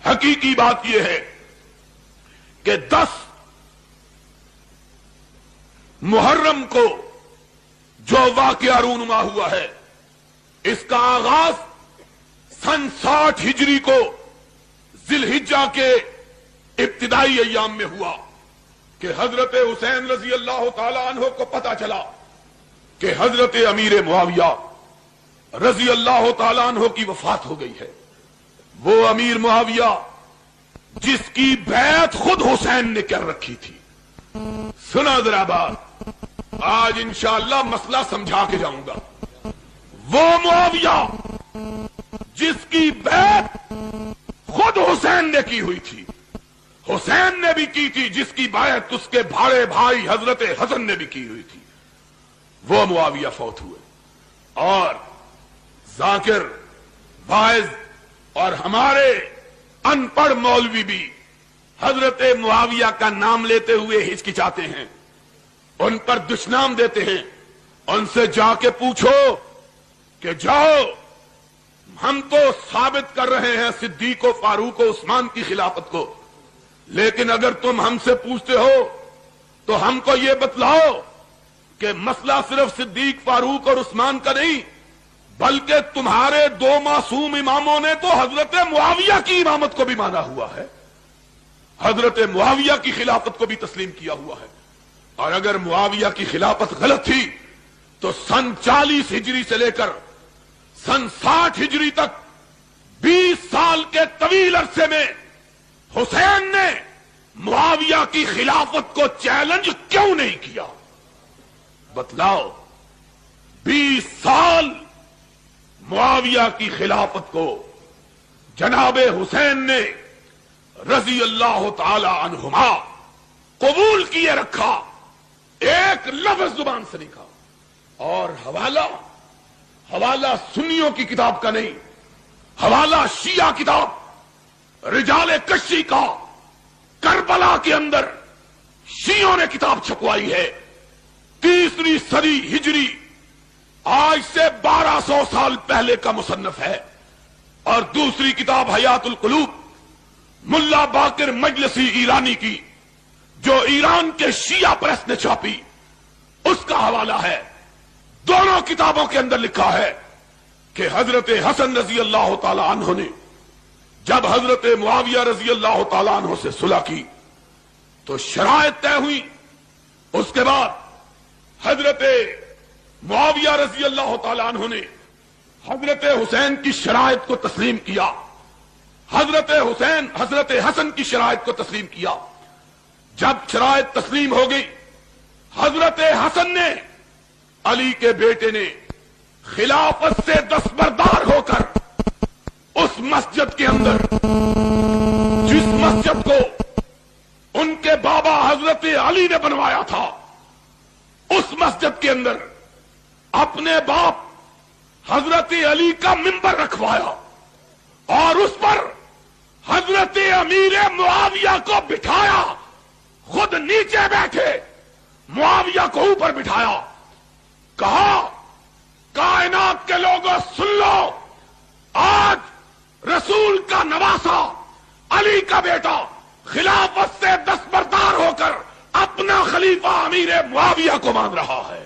حقیقی بات یہ ہے کہ 10 محرم کو جو واقعہ رونما ہوا ہے، اس کا آغاز سن 60 ہجری کو ذی الحجہ کے ابتدائی ایام میں ہوا کہ حضرت حسین رضی اللہ تعالی عنہ کو پتا چلا کہ حضرت امیر معاویہ رضی اللہ تعالی عنہ کی وفات ہو گئی ہے۔ وہ امیر معاویہ جس کی بیعت خود حسین نے کر رکھی تھی۔ سنا ذرا بات، آج انشاءاللہ مسئلہ سمجھا کے جاؤں گا۔ وہ معاویہ جس کی بیعت خود حسین نے کی ہوئی تھی، حسین نے بھی کی تھی، جس کی بیعت اس کے بھاڑے بھائی حضرت حسن نے بھی کی ہوئی تھی، وہ معاویہ فوت ہوئے۔ اور ذاکر، واعظ اور ہمارے ان پڑھ مولوی بھی حضرت معاویہ کا نام لیتے ہوئے ہچکچاتے ہیں، ان پر دشنام دیتے ہیں۔ ان سے جا کے پوچھو کہ جاؤ، ہم تو ثابت کر رہے ہیں صدیق و فاروق و عثمان کی خلافت کو، لیکن اگر تم ہم سے پوچھتے ہو تو ہم کو یہ بتلاؤ کہ مسئلہ صرف صدیق، فاروق اور عثمان کا نہیں، بلکہ تمہارے 2 معصوم اماموں نے تو حضرت معاویہ کی امامت کو بھی مانا ہوا ہے، حضرت معاویہ کی خلافت کو بھی تسلیم کیا ہوا ہے۔ اور اگر معاویہ کی خلافت غلط تھی تو سن 40 ہجری سے لے کر سن 60 ہجری تک 20 سال کے طویل عرصے میں حسین نے معاویہ کی خلافت کو چیلنج کیوں نہیں کیا؟ بتلاؤ۔ 20 سال معاویہ کی خلافت کو جناب حسین نے رضی اللہ تعالی عنہما قبول کیے رکھا، ایک لفظ زبان سے نہیں کہا۔ اور حوالہ سنیوں کی کتاب کا نہیں، حوالہ شیعہ کتاب رجال کشی کا، کربلا کے اندر شیعوں نے کتاب چھپوائی ہے، 3 صدی ہجری، آج سے 1200 سال پہلے کا مصنف ہے۔ اور دوسری کتاب حیات القلوب ملا باقر مجلسی ایرانی کی، جو ایران کے شیعہ پریس نے چھاپی، اس کا حوالہ ہے۔ دونوں کتابوں کے اندر لکھا ہے کہ حضرت حسن رضی اللہ تعالی عنہ نے جب حضرت معاویہ رضی اللہ تعالی عنہ سے صلح کی تو شرائط طے ہوئی، اس کے بعد حضرت معاویہ رضی اللہ تعالی عنہ نے حضرت حسین کی شرائط کو تسلیم کیا، حضرت حسن کی شرائط کو تسلیم کیا۔ جب شرائط تسلیم ہو گئی، حضرت حسن نے، علی کے بیٹے نے، خلافت سے دستبردار ہو کر اس مسجد کے اندر، جس مسجد کو ان کے بابا حضرت علی نے بنوایا تھا، اس مسجد کے اندر اپنے باپ حضرت علی کا منبر رکھوایا اور اس پر حضرت امیر معاویہ کو بٹھایا، خود نیچے بیٹھے، معاویہ کو اوپر بٹھایا، کہا کائنات کے لوگوں سن لو، آج رسول کا نواسا، علی کا بیٹا خلافت سے دستبردار ہو کر اپنا خلیفہ امیر معاویہ کو مان رہا ہے۔